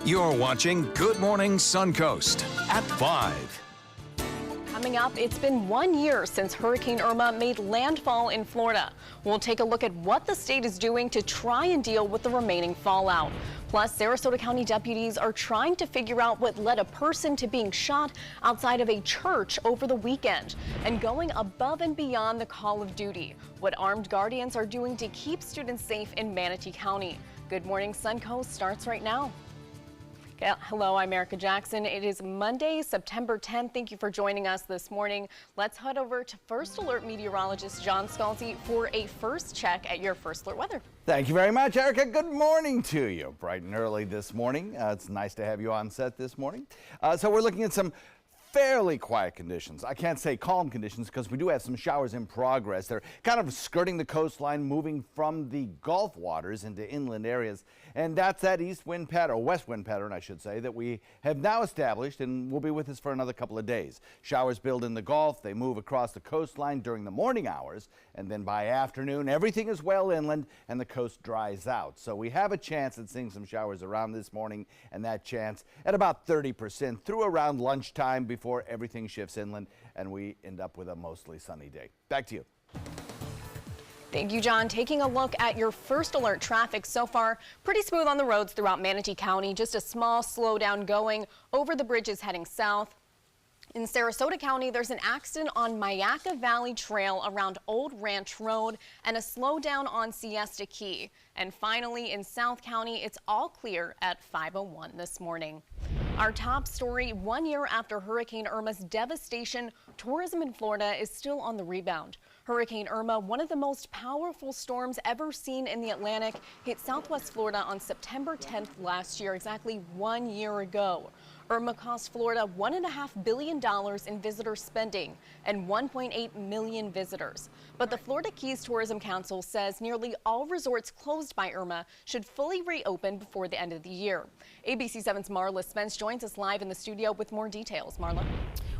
You're watching Good Morning Suncoast at 5. Coming up, it's been 1 year since Hurricane Irma made landfall in Florida. We'll take a look at what the state is doing to try and deal with the remaining fallout. Plus, Sarasota County deputies are trying to figure out what led a person to being shot outside of a church over the weekend and going above and beyond the call of duty. What armed guardians are doing to keep students safe in Manatee County. Good Morning Suncoast starts right now. Hello, I'm Erica Jackson. It is Monday, September 10th. Thank you for joining us this morning. Let's head over to First Alert meteorologist John Scalzi for a first check at your First Alert weather. Thank you very much, Erica. Good morning to you. Bright and early this morning. It's nice to have you on set this morning. So we're looking at some fairly quiet conditions. I can't say calm conditions because we do have some showers in progress. They're kind of skirting the coastline, moving from the Gulf waters into inland areas. And that's that east wind pattern, or west wind pattern, I should say, that we have now established and will be with us for another couple of days. Showers build in the Gulf. They move across the coastline during the morning hours. And then by afternoon, everything is well inland and the coast dries out. So we have a chance at seeing some showers around this morning, and that chance at about 30% through around lunchtime before everything shifts inland and we end up with a mostly sunny day. Back to you. Thank you, John. Taking a look at your First Alert traffic so far, pretty smooth on the roads throughout Manatee County. Just a small slowdown going over the bridges heading south. In Sarasota County, there's an accident on Myakka Valley Trail around Old Ranch Road and a slowdown on Siesta Key. And finally, in South County, it's all clear at 5:01 this morning. Our top story, 1 year after Hurricane Irma's devastation, tourism in Florida is still on the rebound. Hurricane Irma, one of the most powerful storms ever seen in the Atlantic, hit Southwest Florida on September 10th last year, exactly 1 year ago. Irma cost Florida $1.5 billion in visitor spending and 1.8 million visitors. But the Florida Keys Tourism Council says nearly all resorts closed by Irma should fully reopen before the end of the year. ABC 7's Marla Spence joins us live in the studio with more details. Marla.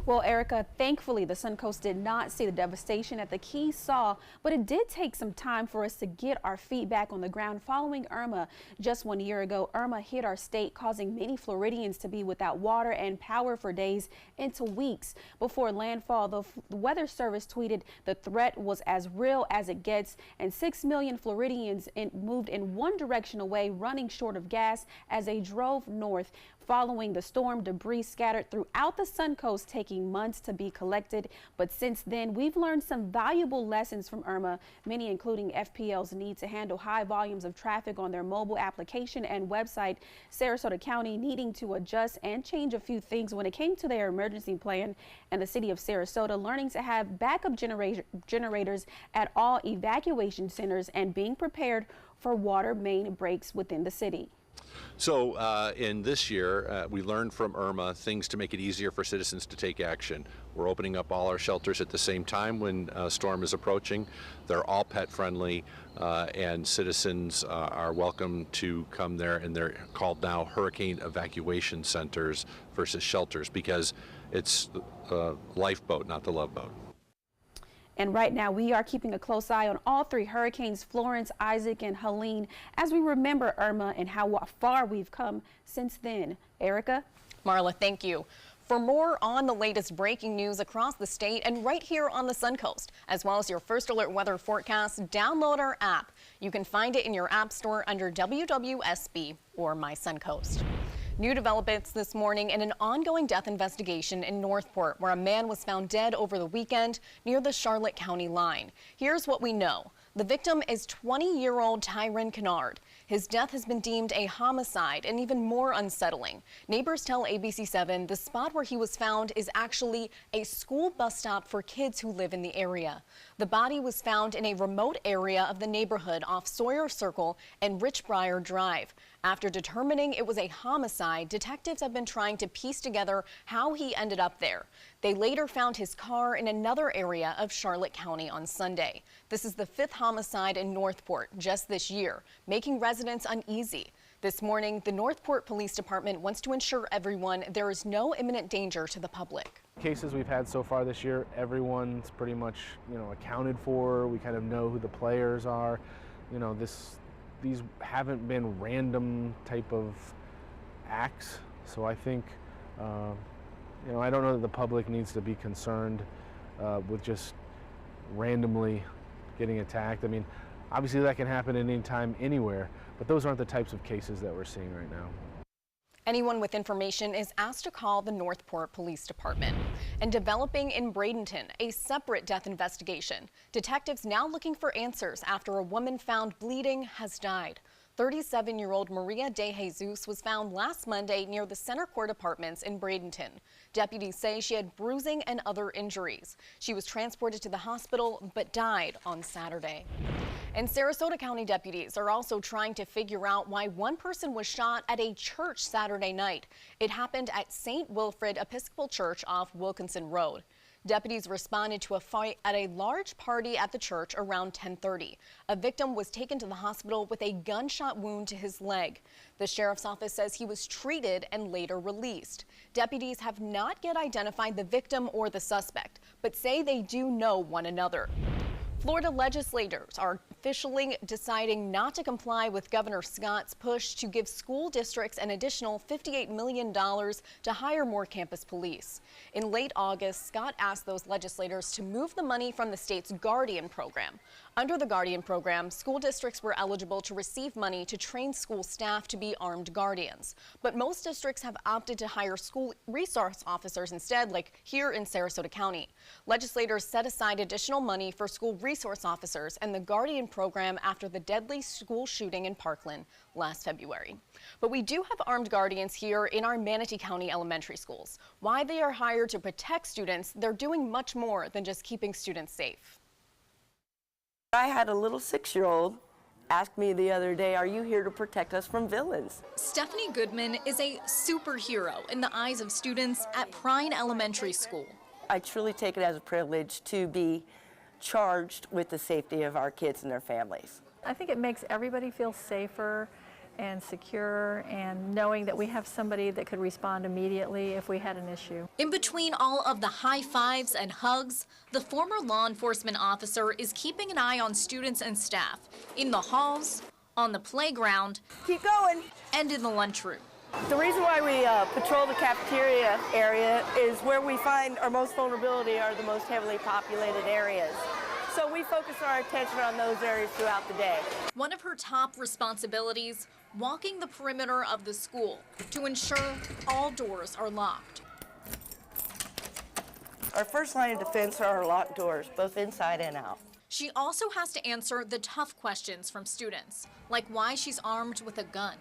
Well, Erica, thankfully the Suncoast did not see the devastation that the Keys saw, but it did take some time for us to get our feet back on the ground following Irma. Just 1 year ago, Irma hit our state, causing many Floridians to be without water and power for days into weeks. Before landfall, the Weather Service tweeted the threat was as real as it gets, and 6 million Floridians moved in one direction away, running short of gas as they drove north. Following the storm, debris scattered throughout the Suncoast, taking months to be collected. But since then, we've learned some valuable lessons from Irma, many including FPL's need to handle high volumes of traffic on their mobile application and website, Sarasota County needing to adjust and change a few things when it came to their emergency plan, and the city of Sarasota learning to have backup generators at all evacuation centers and being prepared for water main breaks within the city. So in this year, we learned from Irma things to make it easier for citizens to take action. We're opening up all our shelters at the same time when a storm is approaching. They're all pet friendly, and citizens are welcome to come there, and they're called now hurricane evacuation centers versus shelters because it's the lifeboat, not the love boat. And right now, we are keeping a close eye on all three hurricanes, Florence, Isaac, and Helene, as we remember Irma and how far we've come since then. Erica? Marla, thank you. For more on the latest breaking news across the state and right here on the Suncoast, as well as your First Alert weather forecast, download our app. You can find it in your app store under WWSB or My Suncoast. New developments this morning in an ongoing death investigation in Northport, where a man was found dead over the weekend near the Charlotte County line. Here's what we know. The victim is 20-year-old Tyron Kennard. His death has been deemed a homicide and even more unsettling. Neighbors tell ABC 7 the spot where he was found is actually a school bus stop for kids who live in the area. The body was found in a remote area of the neighborhood off Sawyer Circle and Richbriar Drive. After determining it was a homicide, detectives have been trying to piece together how he ended up there. They later found his car in another area of Charlotte County on Sunday. This is the 5th homicide in Northport just this year, making residents uneasy. This morning, the Northport Police Department wants to ensure everyone there is no imminent danger to the public. Cases we've had so far this year, everyone's pretty much, accounted for. We kind of know who the players are. These haven't been random type of acts. So I think, I don't know that the public needs to be concerned with just randomly getting attacked. I mean, obviously that can happen at any time, anywhere, but those aren't the types of cases that we're seeing right now. Anyone with information is asked to call the Northport Police Department. And developing in Bradenton, a separate death investigation. Detectives now looking for answers after a woman found bleeding has died. 37-year-old Maria De Jesus was found last Monday near the Center Court Apartments in Bradenton. Deputies say she had bruising and other injuries. She was transported to the hospital but died on Saturday. And Sarasota County deputies are also trying to figure out why one person was shot at a church Saturday night. It happened at St. Wilfrid Episcopal Church off Wilkinson Road. Deputies responded to a fight at a large party at the church around 10:30. A victim was taken to the hospital with a gunshot wound to his leg. The sheriff's office says he was treated and later released. Deputies have not yet identified the victim or the suspect, but say they do know one another. Florida legislators are officially deciding not to comply with Governor Scott's push to give school districts an additional $58 million to hire more campus police. In late August, Scott asked those legislators to move the money from the state's Guardian program. Under the Guardian program, school districts were eligible to receive money to train school staff to be armed guardians. But most districts have opted to hire school resource officers instead, like here in Sarasota County. Legislators set aside additional money for school resource officers and the Guardian program after the deadly school shooting in Parkland last February. But we do have armed guardians here in our Manatee County elementary schools. Why they are hired to protect students, they're doing much more than just keeping students safe. I had a little 6-year-old ask me the other day, "Are you here to protect us from villains?" Stephanie Goodman is a superhero in the eyes of students at Prine Elementary School. I truly take it as a privilege to be charged with the safety of our kids and their families. I think it makes everybody feel safer and secure, and knowing that we have somebody that could respond immediately if we had an issue. In between all of the high fives and hugs, the former law enforcement officer is keeping an eye on students and staff in the halls, on the playground, Keep going. and in the lunchroom. The reason why we patrol the cafeteria area is where we find our most vulnerability are the most heavily populated areas. So we focus our attention on those areas throughout the day. One of her top responsibilities, walking the perimeter of the school to ensure all doors are locked. Our first line of defense are our locked doors, both inside and out. She also has to answer the tough questions from students, like why she's armed with a gun.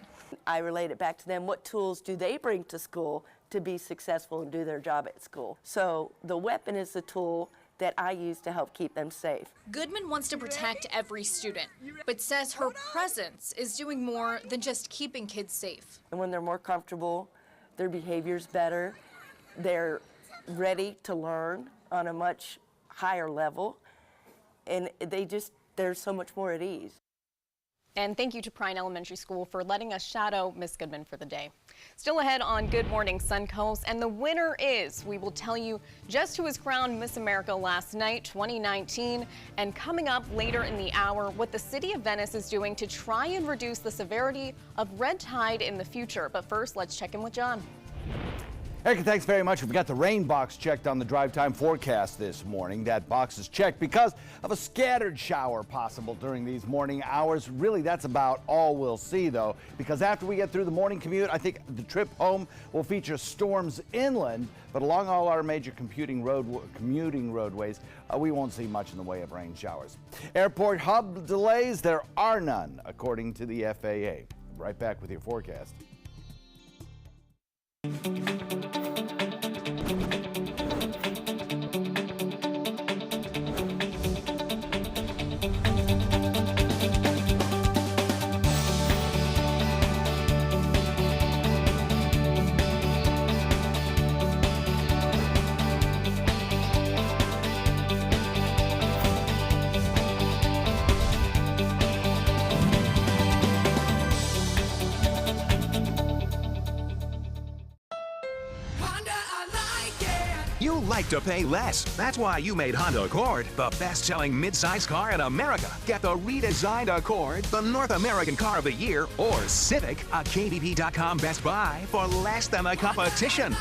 I relate it back to them. What tools do they bring to school to be successful and do their job at school? So the weapon is the tool that I use to help keep them safe. Goodman wants to protect every student, but says her presence is doing more than just keeping kids safe. And when they're more comfortable, their behavior's better, they're ready to learn on a much higher level, and they're so much more at ease. And thank you to Prine Elementary School for letting us shadow Miss Goodman for the day. Still ahead on Good Morning Suncoast, and the winner is, we will tell you just who was crowned Miss America last night, 2019, and coming up later in the hour, what the city of Venice is doing to try and reduce the severity of red tide in the future. But first, let's check in with John. Erica, thanks very much. We've got the rain box checked on the drive time forecast this morning. That box is checked because of a scattered shower possible during these morning hours. Really, that's about all we'll see, though, because after we get through the morning commute, I think the trip home will feature storms inland, but along all our major commuting roadways, we won't see much in the way of rain showers. Airport hub delays, there are none, according to the FAA. Right back with your forecast. You like to pay less. That's why you made Honda Accord the best-selling midsize car in America. Get the redesigned Accord, the North American Car of the Year, or Civic, a KBB.com Best Buy for less than the competition.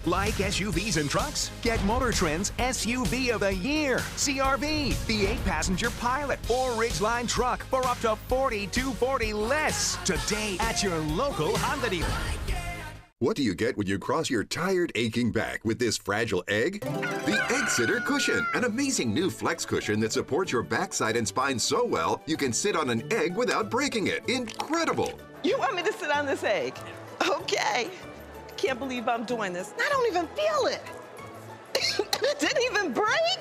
Like SUVs and trucks? Get Motor Trend's SUV of the Year, CRV, the 8-passenger Pilot or Ridgeline truck for up to $4,240 less today at your local Honda dealer. What do you get when you cross your tired, aching back with this fragile egg? The Egg Sitter Cushion, an amazing new flex cushion that supports your backside and spine so well you can sit on an egg without breaking it. Incredible! You want me to sit on this egg? Okay. Can't believe I'm doing this. I don't even feel it. It didn't even break?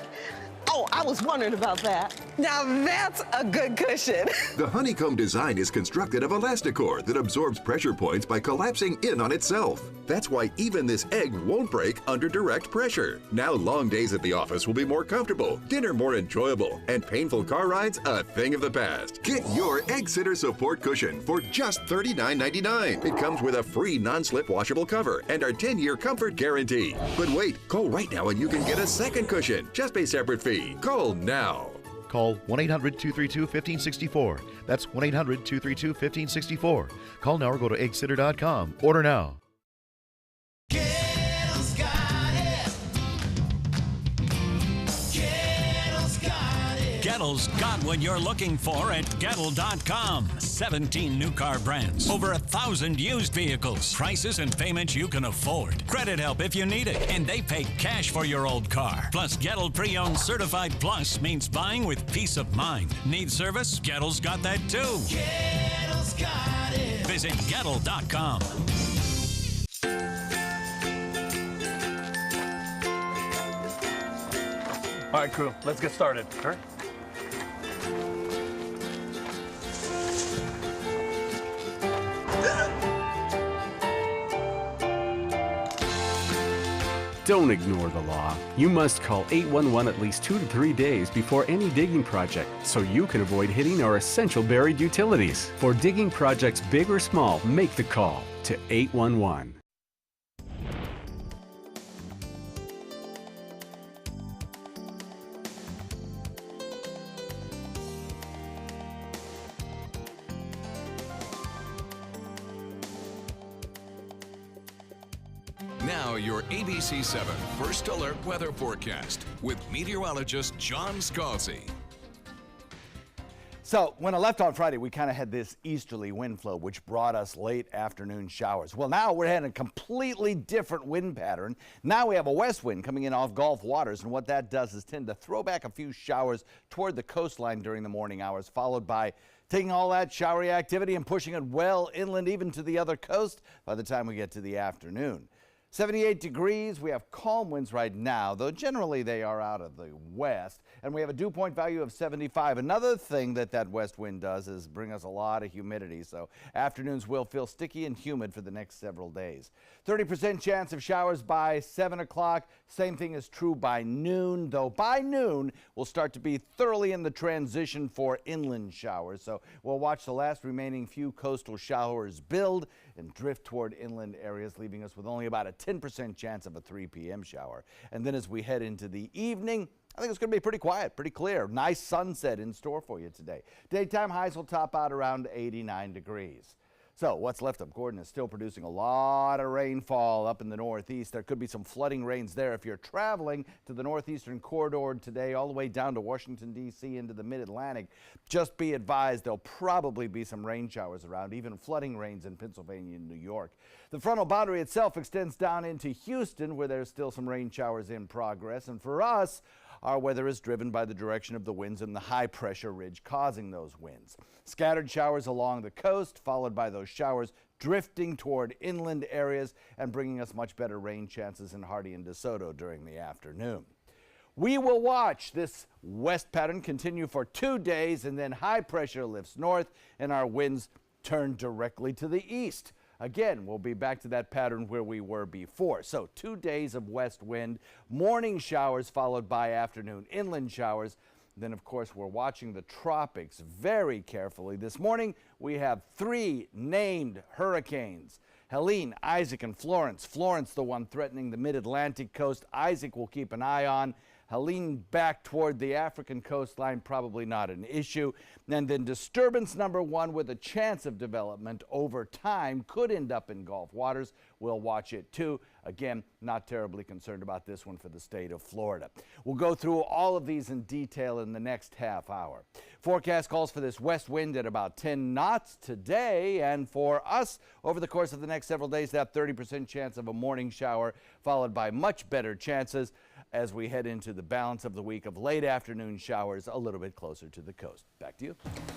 Oh, I was wondering about that. Now that's a good cushion. The honeycomb design is constructed of Elasticore that absorbs pressure points by collapsing in on itself. That's why even this egg won't break under direct pressure. Now long days at the office will be more comfortable, dinner more enjoyable, and painful car rides a thing of the past. Get your Egg Sitter Support Cushion for just $39.99. It comes with a free non-slip washable cover and our 10-year comfort guarantee. But wait, call right now and you can get a second cushion. Just pay separate fee. Call now. Call 1-800-232-1564. That's 1-800-232-1564. Call now or go to eggsitter.com. Order now. Kettle's got it. Kettle's got it. Kettle's got what you're looking for at Kettle.com. 17 new car brands, over 1,000 used vehicles, prices and payments you can afford. Credit help if you need it, and they pay cash for your old car. Plus, Kettle Pre-Owned Certified Plus means buying with peace of mind. Need service? Kettle's got that too. Kettle's got it. Visit Kettle.com. All right, crew, let's get started. All right. Don't ignore the law. You must call 811 at least 2 to 3 days before any digging project so you can avoid hitting our essential buried utilities. For digging projects big or small, make the call to 811. Now your ABC 7 First Alert Weather Forecast with meteorologist John Scalzi. So when I left on Friday, we kind of had this easterly wind flow, which brought us late afternoon showers. Well, now we're having a completely different wind pattern. Now we have a west wind coming in off Gulf waters, and what that does is tend to throw back a few showers toward the coastline during the morning hours, followed by taking all that showery activity and pushing it well inland, even to the other coast by the time we get to the afternoon. 78 degrees. We have calm winds right now, though generally they are out of the west, and we have a dew point value of 75. Another thing that west wind does is bring us a lot of humidity, so afternoons will feel sticky and humid for the next several days. 30% chance of showers by 7 o'clock. Same thing is true by noon, though by noon we'll start to be thoroughly in the transition for inland showers, so we'll watch the last remaining few coastal showers build and drift toward inland areas, leaving us with only about a 10% chance of a 3 p.m. shower. And then as we head into the evening, I think it's going to be pretty quiet, pretty clear. Nice sunset in store for you today. Daytime highs will top out around 89 degrees. So what's left of Gordon is still producing a lot of rainfall up in the northeast. There could be some flooding rains there if you're traveling to the northeastern corridor today, all the way down to Washington, D.C. into the mid-Atlantic. Just be advised there'll probably be some rain showers around, even flooding rains in Pennsylvania and New York. The frontal boundary itself extends down into Houston, where there's still some rain showers in progress. And for us, our weather is driven by the direction of the winds and the high-pressure ridge causing those winds. Scattered showers along the coast, followed by those showers drifting toward inland areas and bringing us much better rain chances in Hardee and DeSoto during the afternoon. We will watch this west pattern continue for 2 days, and then high pressure lifts north and our winds turn directly to the east. Again, we'll be back to that pattern where we were before. So 2 days of west wind, morning showers followed by afternoon inland showers. Then, of course, we're watching the tropics very carefully. This morning, we have 3 named hurricanes Helene, Isaac, and Florence. Florence, the one threatening the mid-Atlantic coast. Isaac will keep an eye on. Helene back toward the African coastline, probably not an issue. And then disturbance number 1 with a chance of development over time could end up in Gulf waters. We'll watch it too. Again, not terribly concerned about this one for the state of Florida. We'll go through all of these in detail in the next half hour. Forecast calls for this west wind at about 10 knots today, and for us over the course of the next several days, that 30% chance of a morning shower followed by much better chances as we head into the balance of the week of late afternoon showers a little bit closer to the coast. Back to you.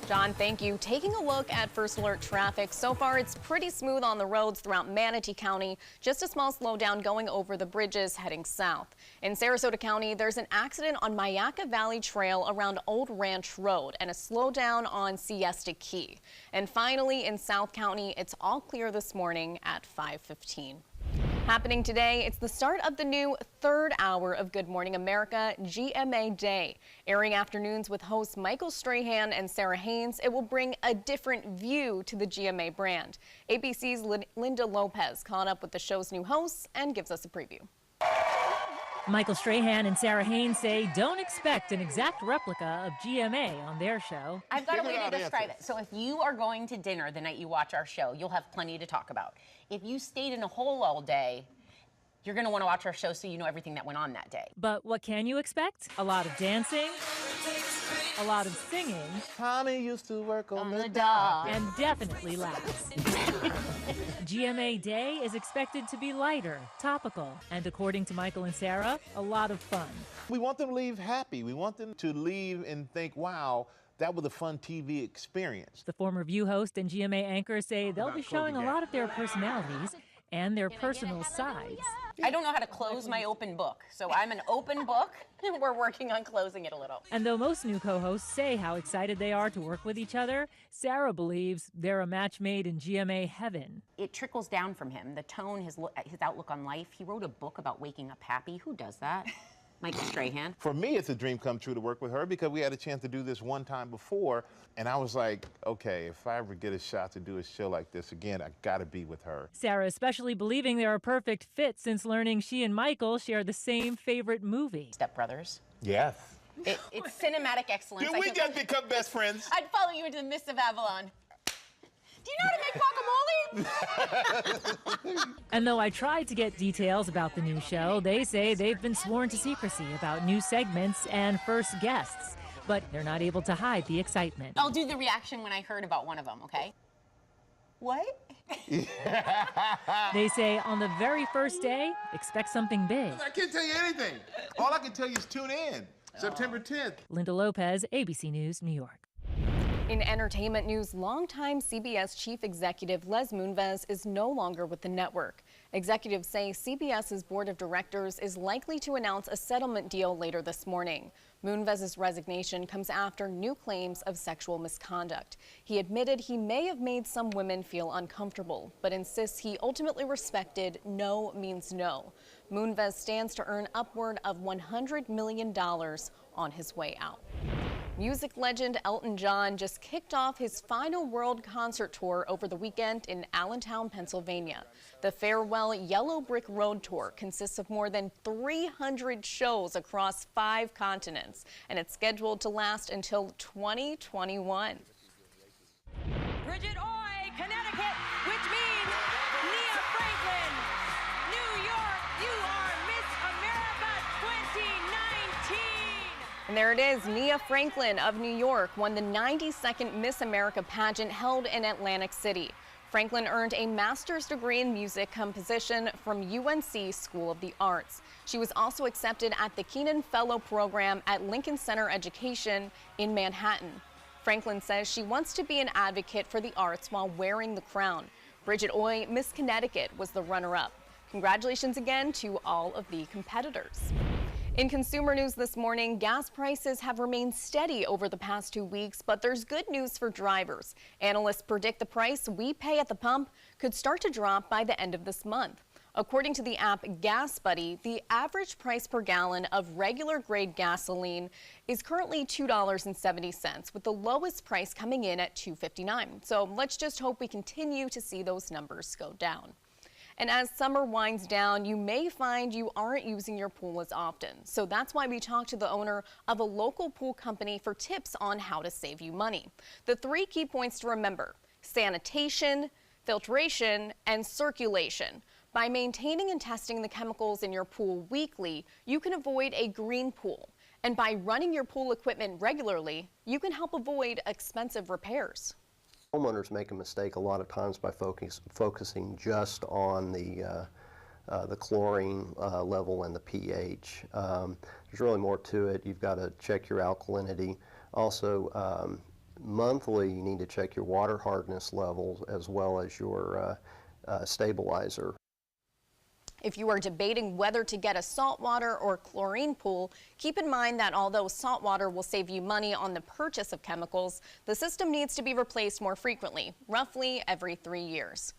John, thank you. Taking a look at First Alert traffic, so far it's pretty smooth on the roads throughout Manatee County. Just a small slowdown going over the bridges heading south. In Sarasota County, there's an accident on Myakka Valley Trail around Old Ranch Road and a slowdown on Siesta Key. And finally, in South County, it's all clear this morning at 5:15. Happening today, it's the start of the new third hour of Good Morning America GMA Day. Airing afternoons with hosts Michael Strahan and Sarah Haynes, it will bring a different view to the GMA brand. ABC's Linda Lopez caught up with the show's new hosts and gives us a preview. Michael Strahan and Sarah Haynes say don't expect an exact replica of GMA on their show. I've got a way to describe it. So if you are going to dinner the night you watch our show, you'll have plenty to talk about. If you stayed in a hole all day, you're going to want to watch our show so you know everything that went on that day. But what can you expect? A lot of dancing, a lot of singing. Tommy used to work on the dock. And definitely laughs. GMA Day is expected to be lighter, topical, and according to Michael and Sarah, a lot of fun. We want them to leave happy. We want them to leave and think, wow, that was a fun TV experience. The former View host and GMA anchor say they'll be showing a lot of their personalities and their personal sides. I don't know how to close my open book, so I'm an open book, and we're working on closing it a little. And though most new co-hosts say how excited they are to work with each other, Sarah believes they're a match made in GMA heaven. It trickles down from him, the tone, his outlook on life. He wrote a book about waking up happy. Who does that? Michael Strahan. For me, it's a dream come true to work with her because we had a chance to do this one time before, and I was like, okay, if I ever get a shot to do a show like this again, I gotta be with her. Sarah especially believing they're a perfect fit since learning she and Michael share the same favorite movie. Step Brothers. Yes. It's cinematic excellence. Did we just become best friends? I'd follow you into the midst of Avalon. Do you know how to make guacamole? And though I tried to get details about the new show, they say they've been sworn to secrecy about new segments and first guests. But they're not able to hide the excitement. I'll do the reaction when I heard about one of them, okay? What? They say on the very first day, expect something big. I can't tell you anything. All I can tell you is tune in. September 10th. Linda Lopez, ABC News, New York. In entertainment news, longtime CBS chief executive Les Moonves is no longer with the network. Executives say CBS's board of directors is likely to announce a settlement deal later this morning. Moonves' resignation comes after new claims of sexual misconduct. He admitted he may have made some women feel uncomfortable, but insists he ultimately respected no means no. Moonves stands to earn upward of $100 million on his way out. Music legend Elton John just kicked off his final world concert tour over the weekend in Allentown, Pennsylvania. The Farewell Yellow Brick Road Tour consists of more than 300 shows across 5 continents, and it's scheduled to last until 2021. Bridget Oy, Connecticut, which means Nia Franklin. New York, you are Miss America 2019. And there it is, Nia Franklin of New York won the 92nd Miss America pageant held in Atlantic City. Franklin earned a master's degree in music composition from UNC School of the Arts. She was also accepted at the Keenan Fellow Program at Lincoln Center Education in Manhattan. Franklin says she wants to be an advocate for the arts while wearing the crown. Bridget Oy, Miss Connecticut, was the runner-up. Congratulations again to all of the competitors. In consumer news this morning, gas prices have remained steady over the past 2 weeks, but there's good news for drivers. Analysts predict the price we pay at the pump could start to drop by the end of this month. According to the app Gas Buddy, the average price per gallon of regular grade gasoline is currently $2.70, with the lowest price coming in at $2.59. So let's just hope we continue to see those numbers go down. And as summer winds down, you may find you aren't using your pool as often. So that's why we talked to the owner of a local pool company for tips on how to save you money. The 3 key points to remember: sanitation, filtration, and circulation. By maintaining and testing the chemicals in your pool weekly, you can avoid a green pool. And by running your pool equipment regularly, you can help avoid expensive repairs. Homeowners make a mistake a lot of times by focusing just on the chlorine level and the pH. There's really more to it. You've got to check your alkalinity. Also, monthly, you need to check your water hardness levels as well as your stabilizer. If you are debating whether to get a saltwater or chlorine pool, keep in mind that although saltwater will save you money on the purchase of chemicals, the system needs to be replaced more frequently, roughly every 3 years.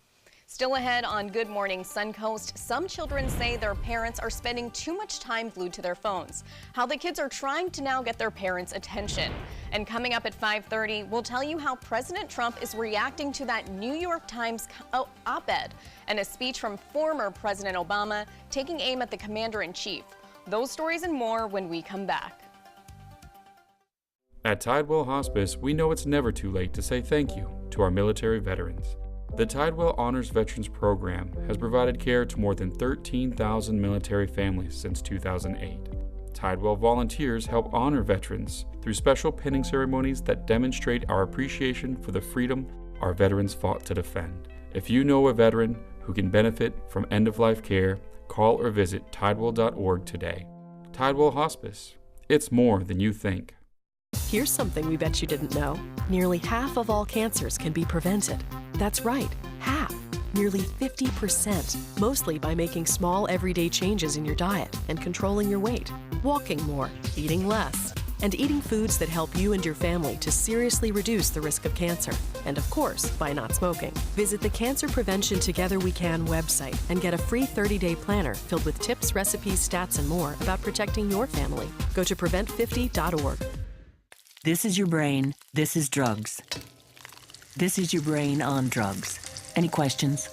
Still ahead on Good Morning Suncoast, some children say their parents are spending too much time glued to their phones. How the kids are trying to now get their parents' attention. And coming up at 5:30, we'll tell you how President Trump is reacting to that New York Times op-ed and a speech from former President Obama taking aim at the commander-in-chief. Those stories and more when we come back. At Tidewell Hospice, we know it's never too late to say thank you to our military veterans. The Tidewell Honors Veterans Program has provided care to more than 13,000 military families since 2008. Tidewell volunteers help honor veterans through special pinning ceremonies that demonstrate our appreciation for the freedom our veterans fought to defend. If you know a veteran who can benefit from end-of-life care, call or visit tidewell.org today. Tidewell Hospice. It's more than you think. Here's something we bet you didn't know. Nearly half of all cancers can be prevented. That's right, half. Nearly 50%, mostly by making small everyday changes in your diet and controlling your weight, walking more, eating less, and eating foods that help you and your family to seriously reduce the risk of cancer. And of course, by not smoking. Visit the Cancer Prevention Together We Can website and get a free 30-day planner filled with tips, recipes, stats, and more about protecting your family. Go to prevent50.org. This is your brain. This is drugs. This is your brain on drugs. Any questions?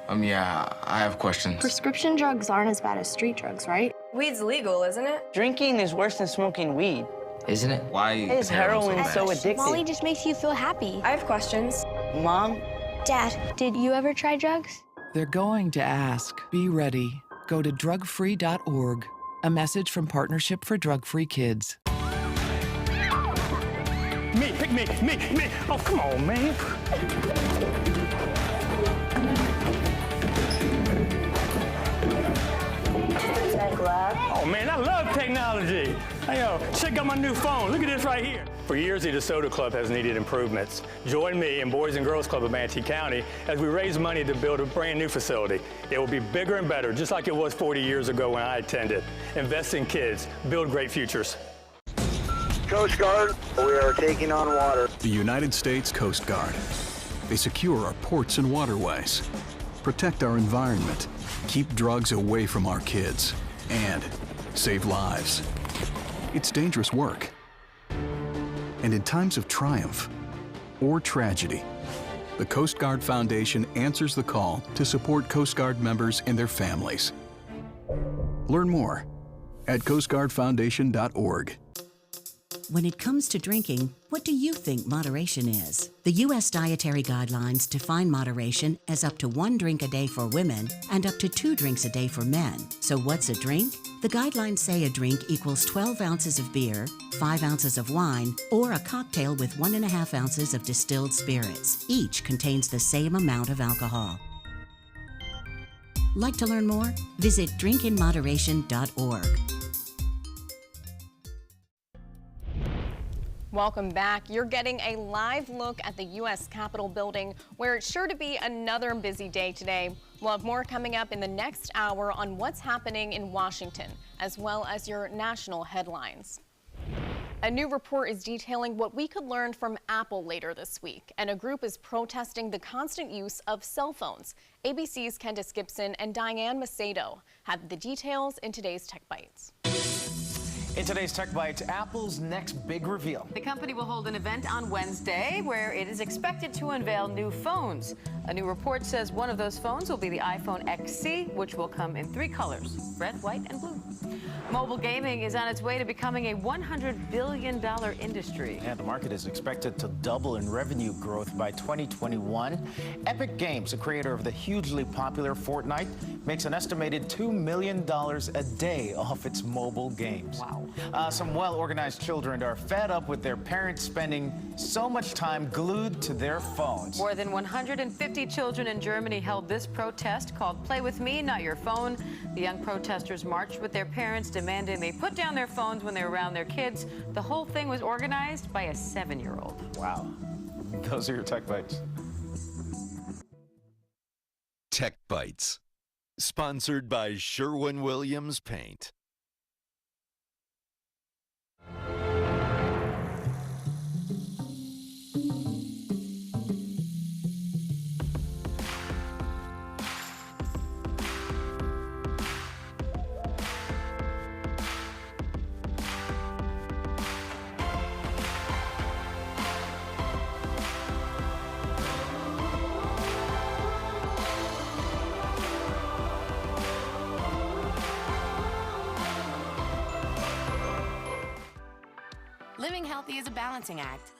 Yeah, I have questions. Prescription drugs aren't as bad as street drugs, right? Weed's legal, isn't it? Drinking is worse than smoking weed. Isn't it? Why is heroin so addictive? Molly just makes you feel happy. I have questions. Mom? Dad, did you ever try drugs? They're going to ask. Be ready. Go to drugfree.org. A message from Partnership for Drug-Free Kids. Me, pick me. Oh, come on, man. Oh, man, I love technology. Hey, yo, check out my new phone. Look at this right here. For years, the DeSoto Club has needed improvements. Join me and Boys and Girls Club of Manatee County as we raise money to build a brand new facility. It will be bigger and better, just like it was 40 years ago when I attended. Invest in kids. Build great futures. Coast Guard, we are taking on water. The United States Coast Guard. They secure our ports and waterways, protect our environment, keep drugs away from our kids, and save lives. It's dangerous work. And in times of triumph or tragedy, the Coast Guard Foundation answers the call to support Coast Guard members and their families. Learn more at coastguardfoundation.org. When it comes to drinking, what do you think moderation is? The U.S. Dietary Guidelines define moderation as up to 1 drink a day for women and up to 2 drinks a day for men. So what's a drink? The guidelines say a drink equals 12 ounces of beer, 5 ounces of wine, or a cocktail with 1.5 ounces of distilled spirits. Each contains the same amount of alcohol. Like to learn more? Visit drinkinmoderation.org. Welcome back. You're getting a live look at the U.S. Capitol building, where it's sure to be another busy day today. We'll have more coming up in the next hour on what's happening in Washington, as well as your national headlines. A new report is detailing what we could learn from Apple later this week, and a group is protesting the constant use of cell phones. ABC's Candace Gibson and Diane Macedo have the details in today's Tech Bites. In today's Tech Bites, Apple's next big reveal. The company will hold an event on Wednesday where it is expected to unveil new phones. A new report says one of those phones will be the iPhone XC, which will come in 3 colors, red, white, and blue. Mobile gaming is on its way to becoming a $100 billion industry. And the market is expected to double in revenue growth by 2021. Epic Games, a creator of the hugely popular Fortnite, makes an estimated $2 million a day off its mobile games. Wow. Some well-organized children are fed up with their parents spending so much time glued to their phones. More than 150 children in Germany held this protest called Play With Me, Not Your Phone. The young protesters marched with their parents, demanding they put down their phones when they're around their kids. The whole thing was organized by a 7-year-old. Wow. Those are your Tech Bites. Tech Bites, sponsored by Sherwin-Williams Paint. Living healthy is a balancing act.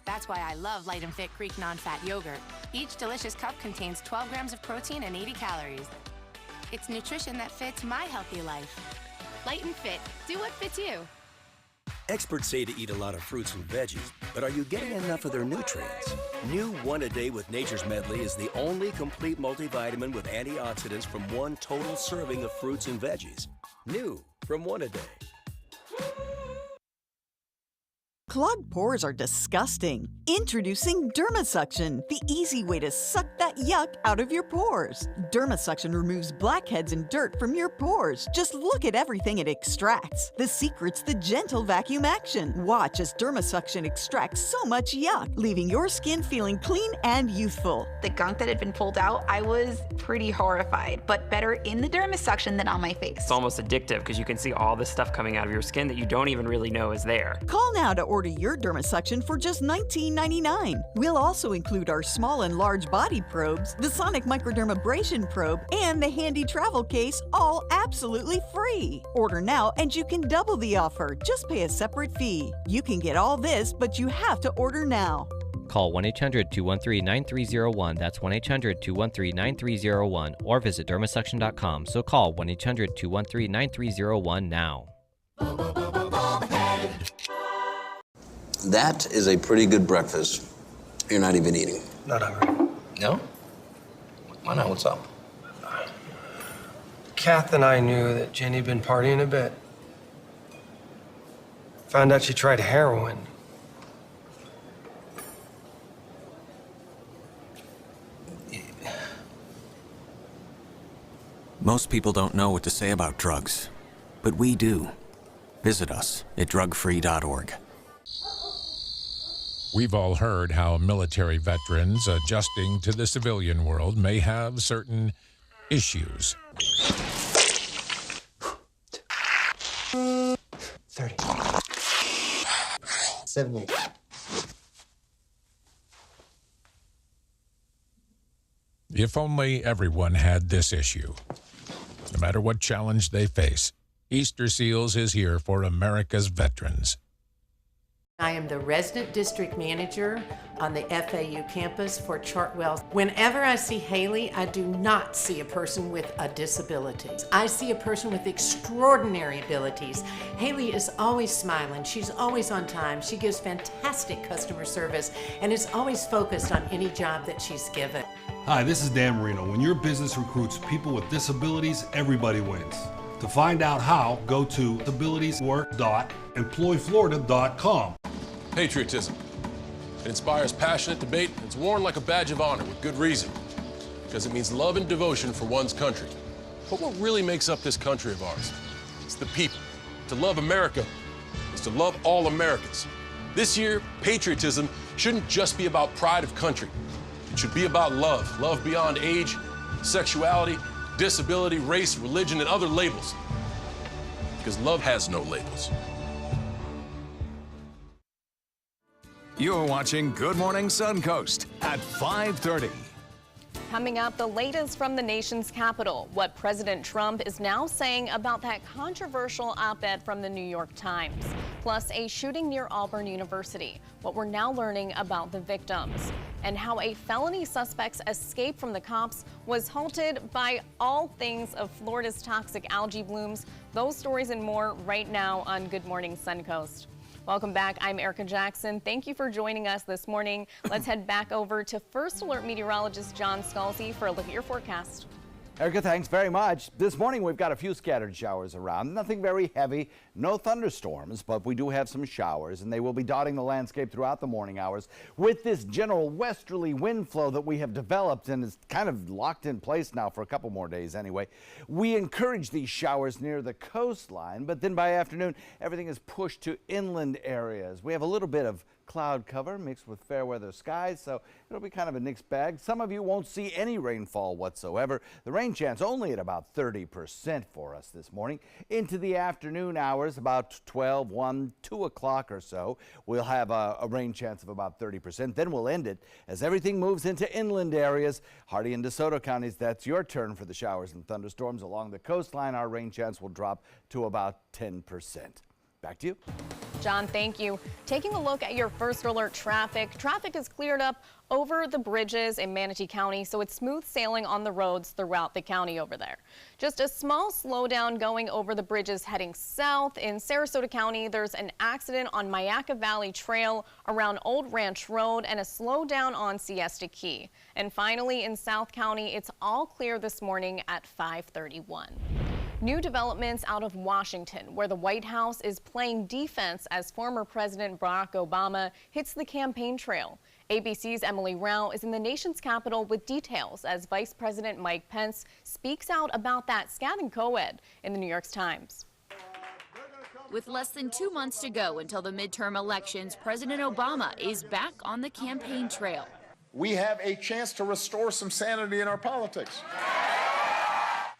That's why I love Light and Fit Greek non-fat yogurt. Each delicious cup contains 12 grams of protein and 80 calories. It's nutrition that fits my healthy life. Light and Fit, do what fits you. Experts say to eat a lot of fruits and veggies, but are you getting enough of their nutrients? New One A Day with Nature's Medley is the only complete multivitamin with antioxidants from one total serving of fruits and veggies. New from One A Day. Clogged pores are disgusting. Introducing DermaSuction, the easy way to suck that yuck out of your pores. DermaSuction removes blackheads and dirt from your pores. Just look at everything it extracts. The secret's the gentle vacuum action. Watch as DermaSuction extracts so much yuck, leaving your skin feeling clean and youthful. The gunk that had been pulled out, I was pretty horrified, but better in the DermaSuction than on my face. It's almost addictive because you can see all this stuff coming out of your skin that you don't even really know is there. Call now to order your DermaSuction for just $19.99. We'll also include our small and large body probes, the Sonic Microdermabrasion probe, and the handy travel case, all absolutely free. Order now and you can double the offer. Just pay a separate fee. You can get all this, but you have to order now. Call 1-800-213-9301. That's 1-800-213-9301. Or visit dermasuction.com. So call 1-800-213-9301 now. That is a pretty good breakfast. You're not even eating. Not hungry. No? Why not? What's up? Kath and I knew that Jenny'd been partying a bit. Found out she tried heroin. Most people don't know what to say about drugs, but we do. Visit us at drugfree.org. We've all heard how military veterans adjusting to the civilian world may have certain issues. 30. 70. If only everyone had this issue. No matter what challenge they face, Easter Seals is here for America's veterans. I am the resident district manager on the FAU campus for Chartwell. Whenever I see Haley, I do not see a person with a disability. I see a person with extraordinary abilities. Haley is always smiling. She's always on time. She gives fantastic customer service and is always focused on any job that she's given. Hi, this is Dan Marino. When your business recruits people with disabilities, everybody wins. To find out how, go to disabilitieswork.employflorida.com. Patriotism. It inspires passionate debate, and it's worn like a badge of honor with good reason. Because it means love and devotion for one's country. But what really makes up this country of ours? It's the people. To love America is to love all Americans. This year, patriotism shouldn't just be about pride of country. It should be about love. Love beyond age, sexuality, disability, race, religion, and other labels. Because love has no labels. You're watching Good Morning Suncoast at 5:30. Coming up, the latest from the nation's capital, what President Trump is now saying about that controversial op-ed from the New York Times, plus a shooting near Auburn University, what we're now learning about the victims, and how a felony suspect's escape from the cops was halted by all things of Florida's toxic algae blooms. Those stories and more right now on Good Morning Suncoast. Welcome back. I'm Erica Jackson. Thank you for joining us this morning. Let's head back over to First Alert meteorologist John Scalzi for a look at your forecast. Erica, thanks very much. This morning we've got a few scattered showers around. Nothing very heavy, no thunderstorms, but we do have some showers, and they will be dotting the landscape throughout the morning hours with this general westerly wind flow that we have developed and is kind of locked in place now for a couple more days anyway. We encourage these showers near the coastline, but then by afternoon everything is pushed to inland areas. We have a little bit of cloud cover mixed with fair weather skies, so it'll be kind of a mixed bag. Some of you won't see any rainfall whatsoever. The rain chance only at about 30% for us this morning. Into the afternoon hours, about 12, 1, 2 o'clock or so, we'll have a rain chance of about 30%. Then we'll end it as everything moves into inland areas. Hardee and DeSoto counties, that's your turn for the showers and thunderstorms. Along the coastline, our rain chance will drop to about 10%. Back to you. John, thank you. Taking a look at your First Alert traffic. Traffic is cleared up over the bridges in Manatee County, so it's smooth sailing on the roads throughout the county over there. Just a small slowdown going over the bridges heading south. In Sarasota County, there's an accident on Myakka Valley Trail around Old Ranch Road and a slowdown on Siesta Key. And finally, in South County, it's all clear this morning at 5:31. New developments out of Washington, where the White House is playing defense as former President Barack Obama hits the campaign trail. ABC's Emily Rao is in the nation's capital with details as Vice President Mike Pence speaks out about that scathing co-ed in the New York Times. With less than 2 months to go until the midterm elections, President Obama is back on the campaign trail. We have a chance to restore some sanity in our politics.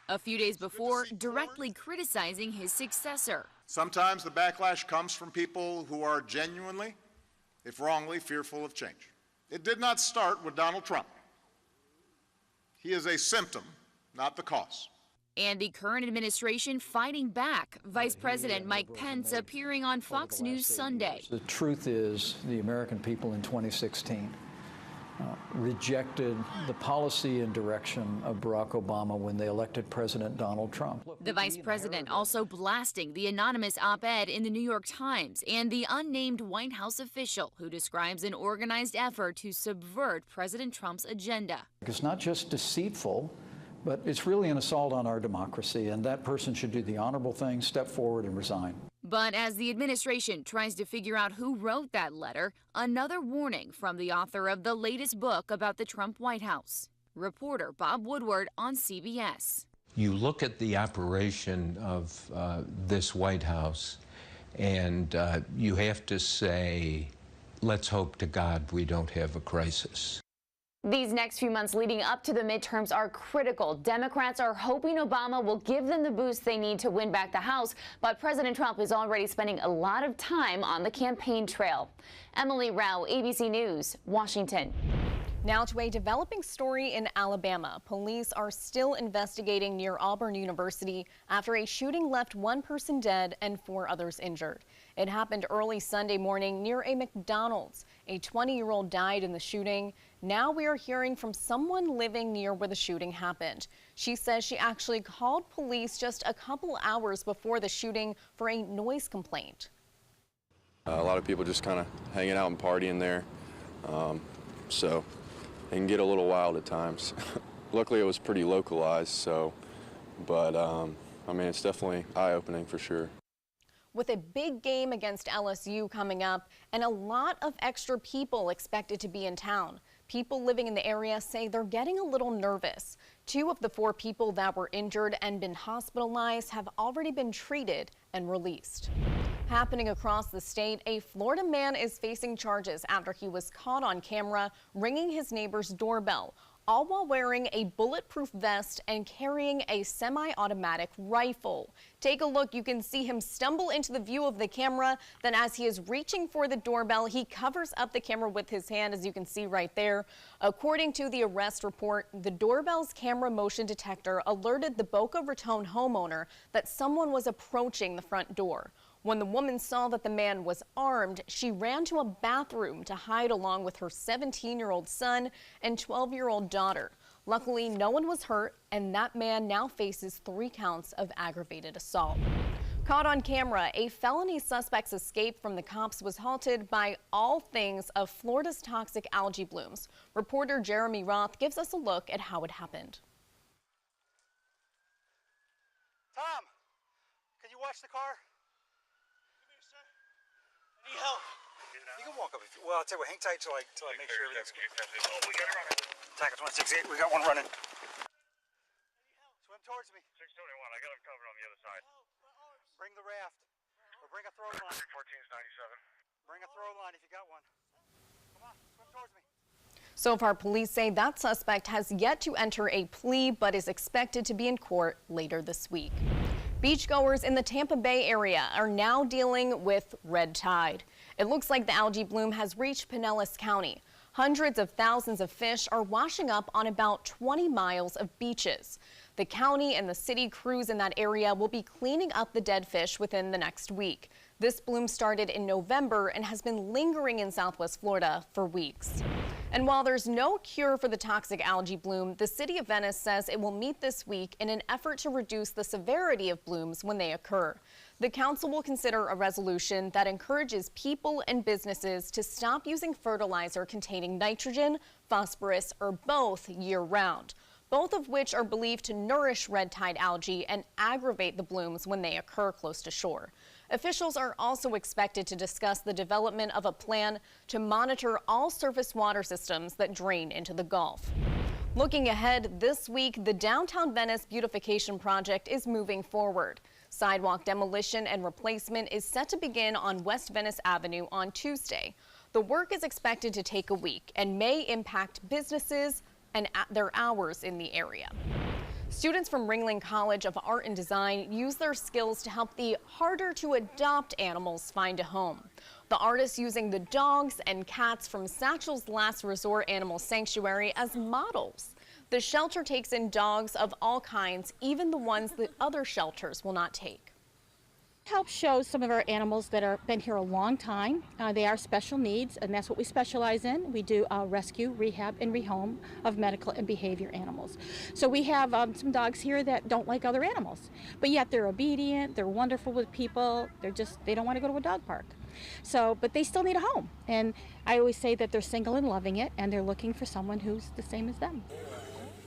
A few days before, directly criticizing his successor. Sometimes the backlash comes from people who are genuinely, if wrongly, fearful of change. It did not start with Donald Trump. He is a symptom, not the cause. And the current administration fighting back. Vice President Mike Pence appearing on Fox News Sunday. The truth is, the American people in 2016 rejected the policy and direction of Barack Obama when they elected President Donald Trump. The vice president also blasting the anonymous op-ed in the New York Times and the unnamed White House official who describes an organized effort to subvert President Trump's agenda. It's not just deceitful, but it's really an assault on our democracy, and that person should do the honorable thing, step forward and resign. But as the administration tries to figure out who wrote that letter, another warning from the author of the latest book about the Trump White House. Reporter Bob Woodward on CBS. You look at the operation of this White House, and you have to say, let's hope to God we don't have a crisis. These next few months leading up to the midterms are critical. Democrats are hoping Obama will give them the boost they need to win back the House, but President Trump is already spending a lot of time on the campaign trail. Emily Rao, ABC News, Washington. Now to a developing story in Alabama. Police are still investigating near Auburn University after a shooting left one person dead and 4 others injured. It happened early Sunday morning near a McDonald's. A 20-year-old died in the shooting. Now we are hearing from someone living near where the shooting happened. She says she actually called police just a couple hours before the shooting for a noise complaint. A lot of people just kind of hanging out and partying there. So it can get a little wild at times. Luckily, it was pretty localized, but I mean, it's definitely eye-opening for sure. With a big game against LSU coming up and a lot of extra people expected to be in town, people living in the area say they're getting a little nervous. 2 of the 4 people that were injured and been hospitalized have already been treated and released. Happening across the state, a Florida man is facing charges after he was caught on camera ringing his neighbor's doorbell. all while wearing a bulletproof vest and carrying a semi-automatic rifle. Take a look. You can see him stumble into the view of the camera. Then as he is reaching for the doorbell, he covers up the camera with his hand, as you can see right there. According to the arrest report, the doorbell's camera motion detector alerted the Boca Raton homeowner that someone was approaching the front door. When the woman saw that the man was armed, she ran to a bathroom to hide along with her 17-year-old son and 12-year-old daughter. Luckily, no one was hurt, and that man now faces 3 counts of aggravated assault. Caught on camera, a felony suspect's escape from the cops was halted by all things of Florida's toxic algae blooms. Reporter Jeremy Roth gives us a look at how it happened. Tom, can you watch the car? I need help. You can walk up. Well, I'll tell you what, hang tight till I make sure everything's good. Oh, we got it running. Tackle 168, we got one running. Swim towards me. 621, I got him covered on the other side. Bring the raft. Or bring a throw line. 314's 97. Bring a throw line if you got one. Come on, swim towards me. So far, police say that suspect has yet to enter a plea, but is expected to be in court later this week. Beachgoers in the Tampa Bay area are now dealing with red tide. It looks like the algae bloom has reached Pinellas County. Hundreds of thousands of fish are washing up on about 20 miles of beaches. The county and the city crews in that area will be cleaning up the dead fish within the next week. This bloom started in November and has been lingering in Southwest Florida for weeks. And while there's no cure for the toxic algae bloom, the city of Venice says it will meet this week in an effort to reduce the severity of blooms when they occur. The council will consider a resolution that encourages people and businesses to stop using fertilizer containing nitrogen, phosphorus, or both year-round, both of which are believed to nourish red tide algae and aggravate the blooms when they occur close to shore. Officials are also expected to discuss the development of a plan to monitor all surface water systems that drain into the Gulf. Looking ahead, this week, the Downtown Venice Beautification Project is moving forward. Sidewalk demolition and replacement is set to begin on West Venice Avenue on Tuesday. The work is expected to take a week and may impact businesses and their hours in the area. Students from Ringling College of Art and Design use their skills to help the harder-to-adopt animals find a home. The artists using the dogs and cats from Satchel's Last Resort Animal Sanctuary as models. The shelter takes in dogs of all kinds, even the ones that other shelters will not take. Help show some of our animals that have been here a long time. They are special needs, and that's what we specialize in. We do rescue, rehab, and rehome of medical and behavior animals. So we have some dogs here that don't like other animals, but yet they're obedient, they're wonderful with people, they don't want to go to a dog park. So, but they still need a home. And I always say that they're single and loving it, and they're looking for someone who's the same as them.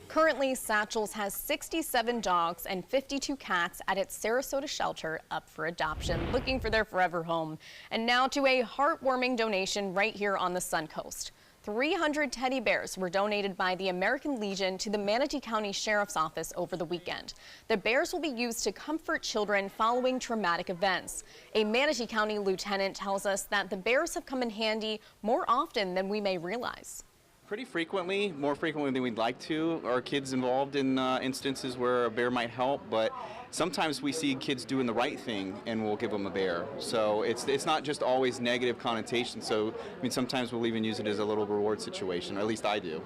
Currently, Satchel's has 67 dogs and 52 cats at its Sarasota shelter up for adoption, looking for their forever home. And now to a heartwarming donation right here on the Suncoast. 300 teddy bears were donated by the American Legion to the Manatee County Sheriff's Office over the weekend. The bears will be used to comfort children following traumatic events. A Manatee County lieutenant tells us that the bears have come in handy more often than we may realize. Pretty frequently, more frequently than we'd like to. Our kids involved in instances where a bear might help, but sometimes we see kids doing the right thing and we'll give them a bear. So it's not just always negative connotation. So I mean, sometimes we'll even use it as a little reward situation, or at least I do.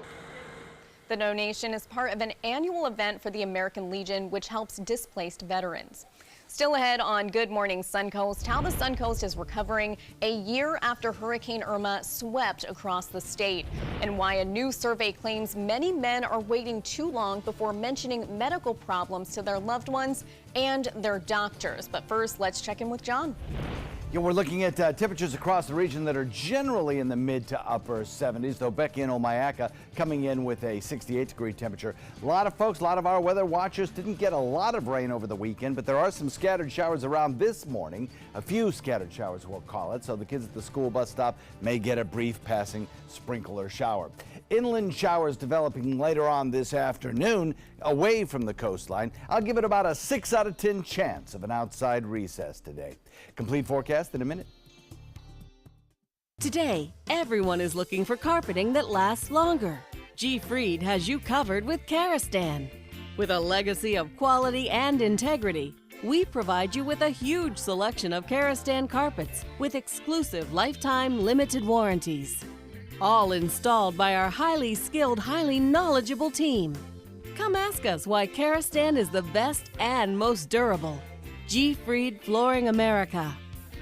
The donation is part of an annual event for the American Legion, which helps displaced veterans. Still ahead on Good Morning Suncoast, how the Suncoast is recovering a year after Hurricane Irma swept across the state, and why a new survey claims many men are waiting too long before mentioning medical problems to their loved ones and their doctors. But first, let's check in with John. Yeah, we're looking at temperatures across the region that are generally in the mid to upper 70s, though Becky and Omayaka coming in with a 68-degree temperature. A lot of folks, a lot of our weather watchers didn't get a lot of rain over the weekend, but there are some scattered showers around this morning. A few scattered showers, we'll call it, so the kids at the school bus stop may get a brief passing sprinkle or shower. Inland showers developing later on this afternoon away from the coastline. I'll give it about a 6 out of 10 chance of an outside recess today. Complete forecast in a minute. Today, everyone is looking for carpeting that lasts longer. G. Fried has you covered with Karastan. With a legacy of quality and integrity, we provide you with a huge selection of Karastan carpets with exclusive lifetime limited warranties. All installed by our highly skilled, highly knowledgeable team. Come ask us why Karastan is the best and most durable. G. Fried Flooring America.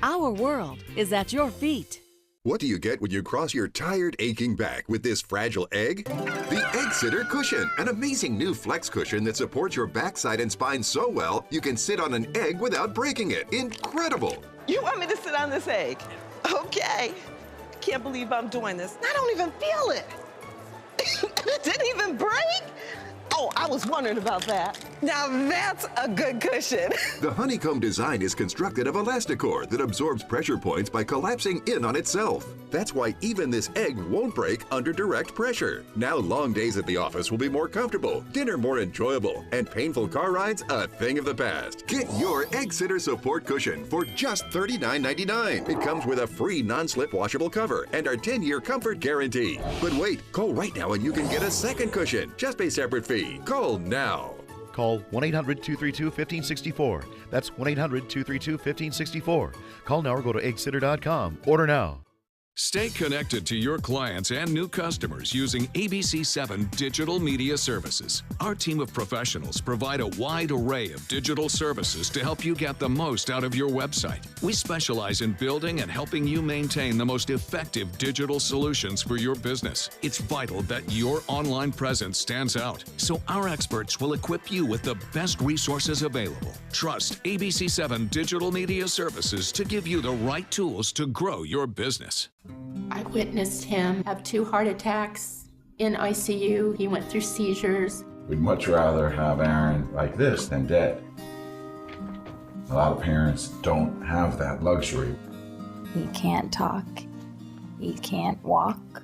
Our world is at your feet. What do you get when you cross your tired, aching back with this fragile egg? The Egg Sitter Cushion, an amazing new flex cushion that supports your backside and spine so well you can sit on an egg without breaking it. Incredible! You want me to sit on this egg? Okay. Can't believe I'm doing this. I don't even feel it. It didn't even break? Oh, I was wondering about that. Now that's a good cushion. The honeycomb design is constructed of Elasticor that absorbs pressure points by collapsing in on itself. That's why even this egg won't break under direct pressure. Now long days at the office will be more comfortable, dinner more enjoyable, and painful car rides a thing of the past. Get your Egg Sitter Support Cushion for just $39.99. It comes with a free non-slip washable cover and our 10-year comfort guarantee. But wait, call right now and you can get a second cushion. Just pay separate fee. Call now. Call 1-800-232-1564. That's 1-800-232-1564. Call now or go to eggsitter.com. Order now. Stay connected to your clients and new customers using ABC7 Digital Media Services. Our team of professionals provide a wide array of digital services to help you get the most out of your website. We specialize in building and helping you maintain the most effective digital solutions for your business. It's vital that your online presence stands out, so our experts will equip you with the best resources available. Trust ABC7 Digital Media Services to give you the right tools to grow your business. I witnessed him have 2 heart attacks in ICU. He went through seizures. We'd much rather have Aaron like this than dead. A lot of parents don't have that luxury. He can't talk. He can't walk.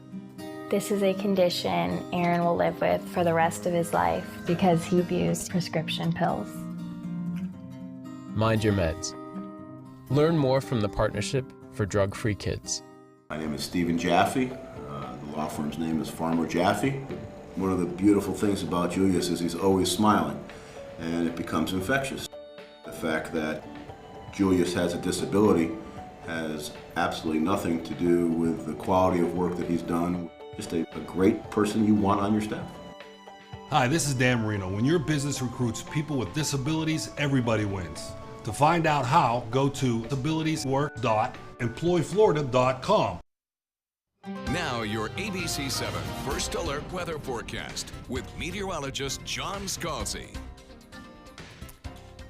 This is a condition Aaron will live with for the rest of his life because he abused prescription pills. Mind your meds. Learn more from the Partnership for Drug-Free Kids. My name is Stephen Jaffe. The law firm's name is Farmer Jaffe. One of the beautiful things about Julius is he's always smiling, and it becomes infectious. The fact that Julius has a disability has absolutely nothing to do with the quality of work that he's done. Just a great person you want on your staff. Hi, this is Dan Marino. When your business recruits people with disabilities, everybody wins. To find out how, go to disabilitieswork.employflorida.com. Now your ABC7 First Alert Weather Forecast with meteorologist John Scalzi.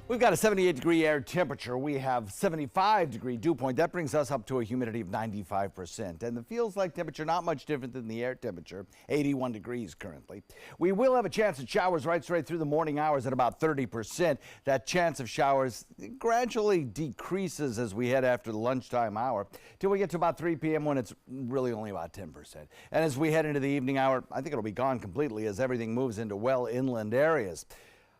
We've got a 78-degree air temperature. We have 75-degree dew point. That brings us up to a humidity of 95%. And the feels like temperature, not much different than the air temperature, 81 degrees currently. We will have a chance of showers right straight through the morning hours at about 30%. That chance of showers gradually decreases as we head after the lunchtime hour till we get to about 3 p.m. when it's really only about 10%. And as we head into the evening hour, I think it'll be gone completely as everything moves into well inland areas.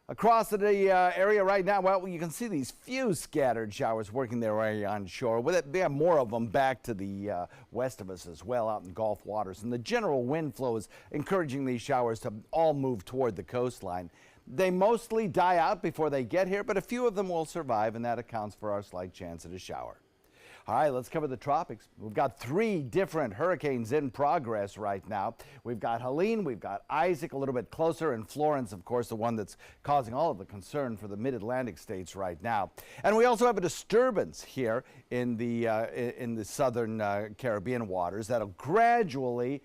Across the area right now, well, you can see these few scattered showers working their way on shore. With it, we have more of them back to the west of us as well, out in Gulf waters. And the general wind flow is encouraging these showers to all move toward the coastline. They mostly die out before they get here, but a few of them will survive, and that accounts for our slight chance at a shower. All right, let's cover the tropics. We've got 3 different hurricanes in progress right now. We've got Helene, we've got Isaac a little bit closer, and Florence, of course, the one that's causing all of the concern for the mid-Atlantic states right now. And we also have a disturbance here in the southern Caribbean waters that'll gradually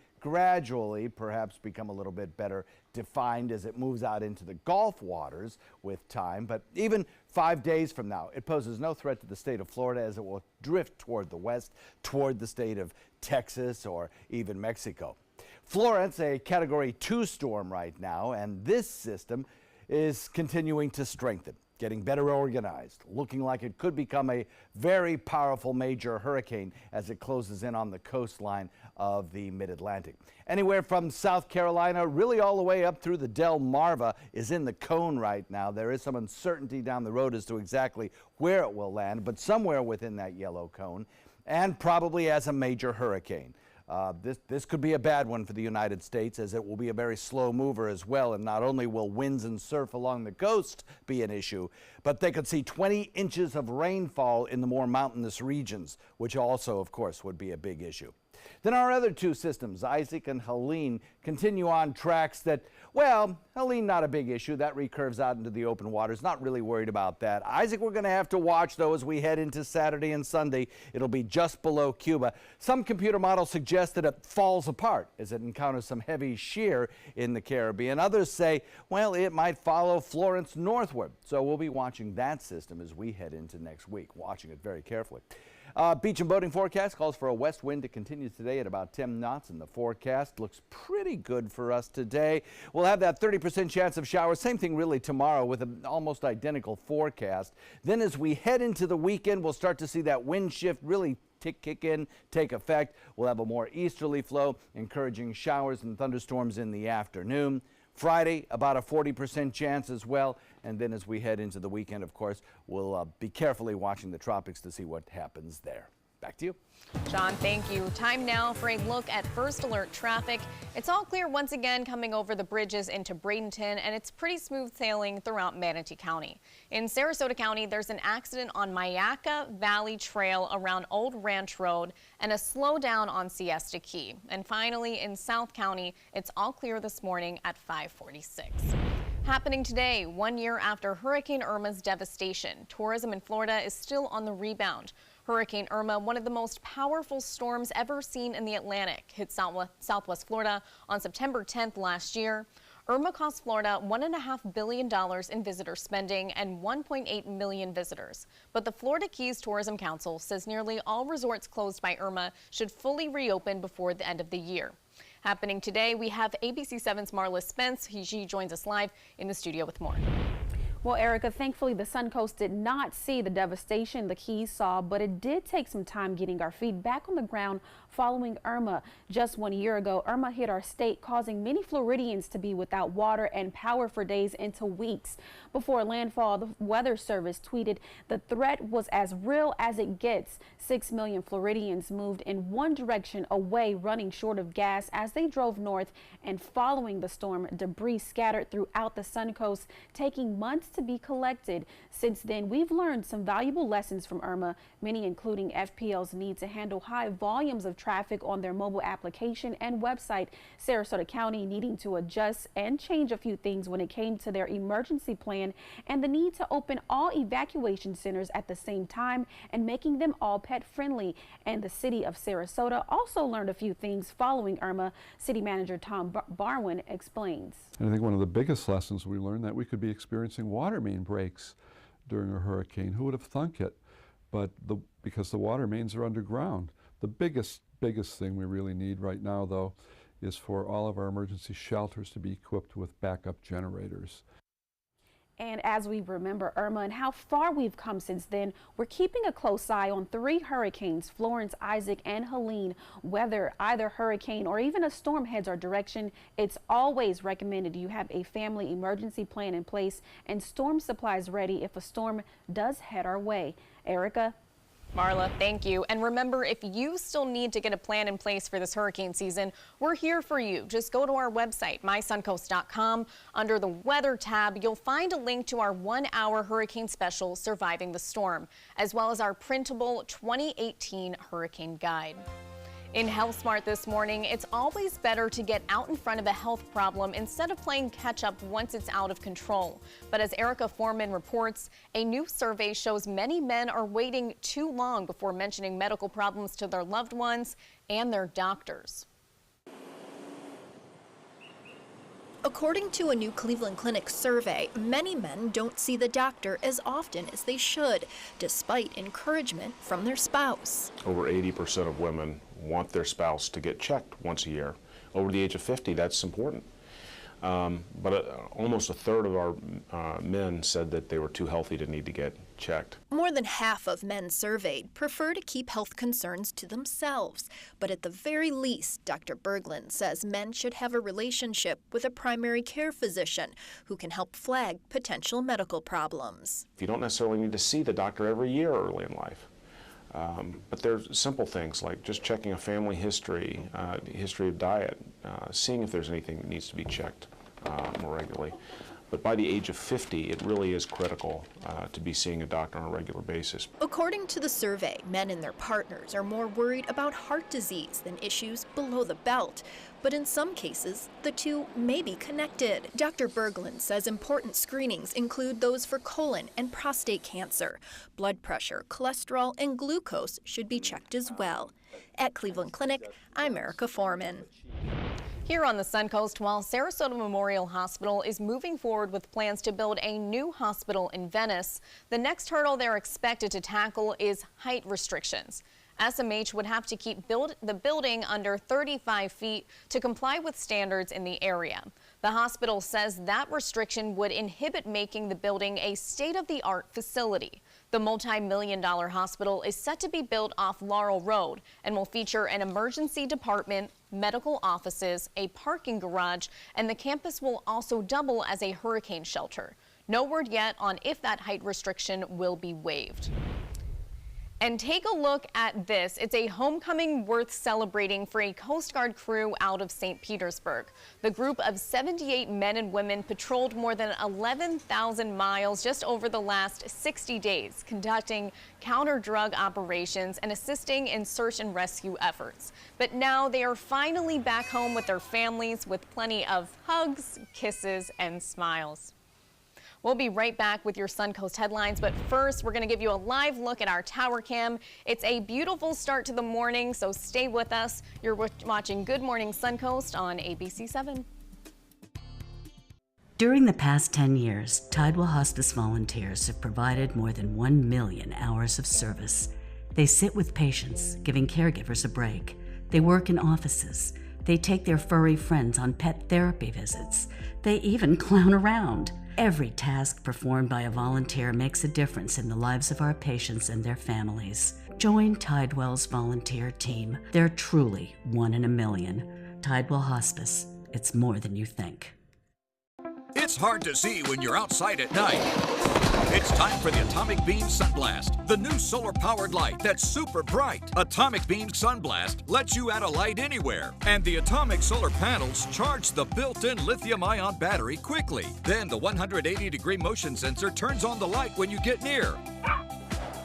perhaps become a little bit better defined as it moves out into the Gulf waters with time. But even 5 days from now, it poses no threat to the state of Florida as it will drift toward the west, toward the state of Texas or even Mexico. Florence, a Category 2 storm right now, and this system is continuing to strengthen, getting better organized, looking like it could become a very powerful major hurricane as it closes in on the coastline of the mid-Atlantic. Anywhere from South Carolina, really all the way up through the Delmarva is in the cone right now. There is some uncertainty down the road as to exactly where it will land, but somewhere within that yellow cone, and probably as a major hurricane. This could be a bad one for the United States, as it will be a very slow mover as well. And not only will winds and surf along the coast be an issue, but they could see 20 inches of rainfall in the more mountainous regions, which also, of course, would be a big issue. Then our other two systems, Isaac and Helene, continue on tracks that, well, Helene, not a big issue. That recurves out into the open waters. Not really worried about that. Isaac, we're going to have to watch, though, as we head into Saturday and Sunday. It'll be just below Cuba. Some computer models suggest that it falls apart as it encounters some heavy shear in the Caribbean. Others say, well, it might follow Florence northward. So we'll be watching that system as we head into next week, watching it very carefully. Beach and boating forecast calls for a west wind to continue today at about 10 knots, and the forecast looks pretty good for us today. We'll have that 30% chance of showers. Same thing really tomorrow with an almost identical forecast. Then as we head into the weekend, we'll start to see that wind shift really kick in, take effect. We'll have a more easterly flow, encouraging showers and thunderstorms in the afternoon. Friday, about a 40% chance as well. And then as we head into the weekend, of course, we'll be carefully watching the tropics to see what happens there. Back to you. John, thank you. Time now for a look at first alert traffic. It's all clear once again coming over the bridges into Bradenton, and it's pretty smooth sailing throughout Manatee County. In Sarasota County, there's an accident on Mayaca Valley Trail around Old Ranch Road and a slowdown on Siesta Key. And finally, in South County, it's all clear this morning at 5:46. Happening today, 1 year after Hurricane Irma's devastation, tourism in Florida is still on the rebound. Hurricane Irma, one of the most powerful storms ever seen in the Atlantic, hit Southwest Florida on September 10th last year. Irma cost Florida $1.5 billion in visitor spending and 1.8 million visitors. But the Florida Keys Tourism Council says nearly all resorts closed by Irma should fully reopen before the end of the year. Happening today, we have ABC 7's Marla Spence. She joins us live in the studio with more. Well, Erica, thankfully the Suncoast did not see the devastation the Keys saw, but it did take some time getting our feet back on the ground following Irma. Just 1 year ago, Irma hit our state, causing many Floridians to be without water and power for days into weeks. Before landfall, the Weather Service tweeted the threat was as real as it gets. 6 million Floridians moved in one direction away, running short of gas as they drove north, and following the storm, debris scattered throughout the Suncoast, taking months to be collected. Since then, we've learned some valuable lessons from Irma, many including FPL's need to handle high volumes of traffic on their mobile application and website, Sarasota County needing to adjust and change a few things when it came to their emergency plan, and the need to open all evacuation centers at the same time and making them all pet friendly. And the city of Sarasota also learned a few things following Irma. City Manager Tom Barwin explains. And I think one of the biggest lessons we learned that we could be experiencing water main breaks during a hurricane. Who would have thunk it? But because the water mains are underground. The biggest thing we really need right now, though, is for all of our emergency shelters to be equipped with backup generators. And as we remember Irma and how far we've come since then, we're keeping a close eye on 3 hurricanes, Florence, Isaac, and Helene. Whether either hurricane or even a storm heads our direction, it's always recommended you have a family emergency plan in place and storm supplies ready if a storm does head our way. Erica? Marla, thank you. And remember, if you still need to get a plan in place for this hurricane season, we're here for you. Just go to our website, mysuncoast.com. Under the weather tab, you'll find a link to our 1-hour hurricane special, Surviving the Storm, as well as our printable 2018 hurricane guide. In Health Smart this morning, it's always better to get out in front of a health problem instead of playing catch up once it's out of control. But as Erica Foreman reports, a new survey shows many men are waiting too long before mentioning medical problems to their loved ones and their doctors. According to a new Cleveland Clinic survey, many men don't see the doctor as often as they should, despite encouragement from their spouse. Over 80% of women want their spouse to get checked once a year. Over the age of 50, that's important. But almost a third of our men said that they were too healthy to need to get checked. More than half of men surveyed prefer to keep health concerns to themselves. But at the very least, Dr. Berglund says men should have a relationship with a primary care physician who can help flag potential medical problems. You don't necessarily need to see the doctor every year early in life. But there's simple things like just checking a family history, history of diet, seeing if there's anything that needs to be checked more regularly. But by the age of 50, it really is critical to be seeing a doctor on a regular basis. According to the survey, men and their partners are more worried about heart disease than issues below the belt. But in some cases, the two may be connected. Dr. Berglund says important screenings include those for colon and prostate cancer. Blood pressure, cholesterol, and glucose should be checked as well. At Cleveland Clinic, I'm Erica Foreman. Here on the Suncoast, while Sarasota Memorial Hospital is moving forward with plans to build a new hospital in Venice, the next hurdle they're expected to tackle is height restrictions. SMH would have to keep the building under 35 feet to comply with standards in the area. The hospital says that restriction would inhibit making the building a state-of-the-art facility. The multi-million-dollar hospital is set to be built off Laurel Road and will feature an emergency department, medical offices, a parking garage, and the campus will also double as a hurricane shelter. No word yet on if that height restriction will be waived. And take a look at this. It's a homecoming worth celebrating for a Coast Guard crew out of St. Petersburg. The group of 78 men and women patrolled more than 11,000 miles just over the last 60 days, conducting counter-drug operations and assisting in search and rescue efforts. But now they are finally back home with their families with plenty of hugs, kisses, and smiles. We'll be right back with your Suncoast headlines, but first we're going to give you a live look at our tower cam. It's a beautiful start to the morning, so stay with us. You're watching Good Morning Suncoast on ABC 7. During the past 10 years, Tidewell Hospice volunteers have provided more than 1 million hours of service. They sit with patients, giving caregivers a break. They work in offices. They take their furry friends on pet therapy visits. They even clown around. Every task performed by a volunteer makes a difference in the lives of our patients and their families. Join Tidewell's volunteer team. They're truly 1 in a million. Tidewell Hospice. It's more than you think. It's hard to see when you're outside at night. It's time for the Atomic Beam Sunblast, the new solar-powered light that's super bright. Atomic Beam Sunblast lets you add a light anywhere, and the atomic solar panels charge the built-in lithium-ion battery quickly. Then the 180-degree motion sensor turns on the light when you get near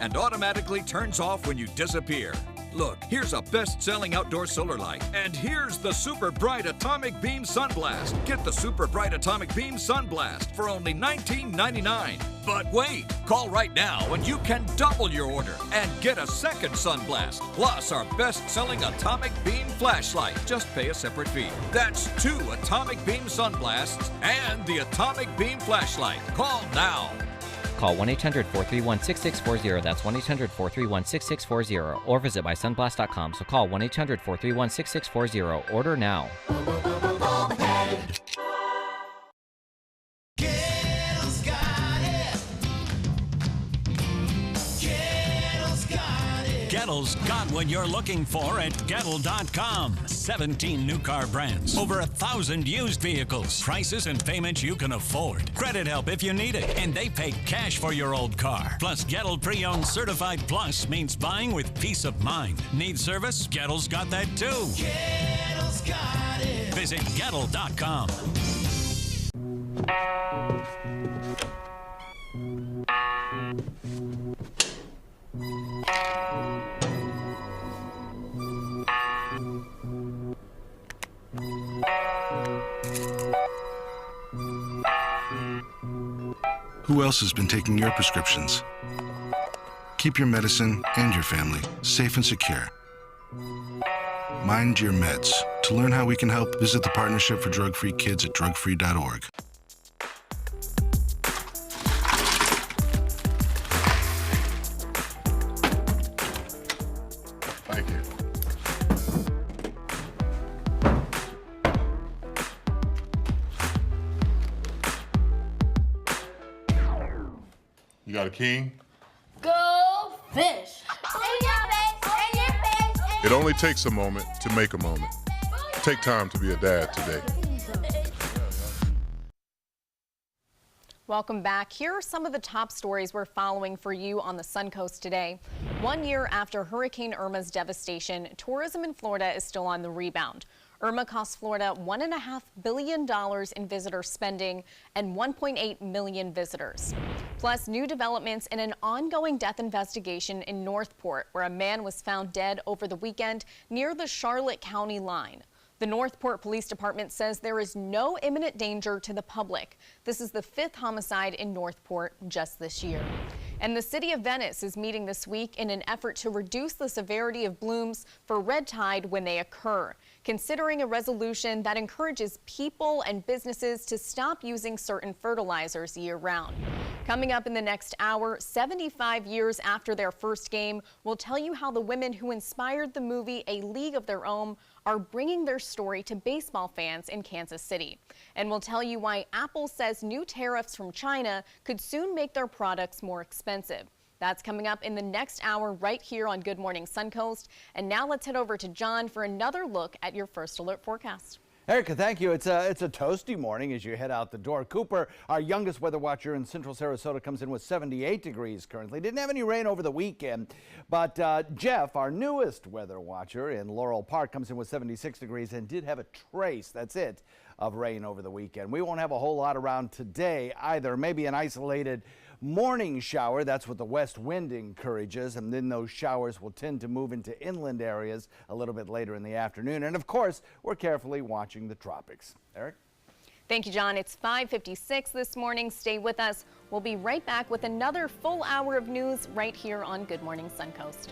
and automatically turns off when you disappear. Look, here's a best-selling outdoor solar light, and here's the super bright Atomic Beam Sunblast. Get the super bright Atomic Beam Sunblast for only $19.99. But wait, call right now and you can double your order and get a second Sunblast, plus our best-selling Atomic Beam flashlight. Just pay a separate fee. That's 2 Atomic Beam Sunblasts and the Atomic Beam flashlight. Call now. Call 1-800-431-6640. That's 1-800-431-6640. Or visit mysunblast.com. So call 1-800-431-6640. Order now. Gettle's got what you're looking for at Gettle.com. 17 new car brands, over 1,000 used vehicles, prices and payments you can afford. Credit help if you need it, and they pay cash for your old car. Plus, Gettle Pre-Owned Certified Plus means buying with peace of mind. Need service? Gettle's got that too. Gettle's got it. Visit Gettle.com. Who else has been taking your prescriptions? Keep your medicine and your family safe and secure. Mind your meds. To learn how we can help, visit the Partnership for Drug-Free Kids at drugfree.org. Thank you. You got a king? Go fish! In your face, in your face, It only takes a moment to make a moment. Take time to be a dad today. Welcome back. Here are some of the top stories we're following for you on the Suncoast today. 1 year after Hurricane Irma's devastation, tourism in Florida is still on the rebound. Irma cost Florida $1.5 billion in visitor spending and 1.8 million visitors. Plus, new developments in an ongoing death investigation in Northport, where a man was found dead over the weekend near the Charlotte County line. The Northport Police Department says there is no imminent danger to the public. This is the 5th homicide in Northport just this year. And the city of Venice is meeting this week in an effort to reduce the severity of blooms for red tide when they occur, considering a resolution that encourages people and businesses to stop using certain fertilizers year-round. Coming up in the next hour, 75 years after their first game, we'll tell you how the women who inspired the movie A League of Their Own are bringing their story to baseball fans in Kansas City. And we'll tell you why Apple says new tariffs from China could soon make their products more expensive. That's coming up in the next hour right here on Good Morning Suncoast. And now let's head over to John for another look at your first alert forecast. Erica, thank you. It's a toasty morning as you head out the door. Cooper, our youngest weather watcher in central Sarasota, comes in with 78 degrees currently. Didn't have any rain over the weekend, but Jeff, our newest weather watcher in Laurel Park, comes in with 76 degrees and did have a trace, that's it, of rain over the weekend. We won't have a whole lot around today either. Maybe an isolated morning shower. That's what the west wind encourages, and then those showers will tend to move into inland areas a little bit later in the afternoon. And of course, we're carefully watching the tropics. Eric? Thank you, John. It's 5:56 this morning. Stay with us. We'll be right back with another full hour of news right here on Good Morning Suncoast.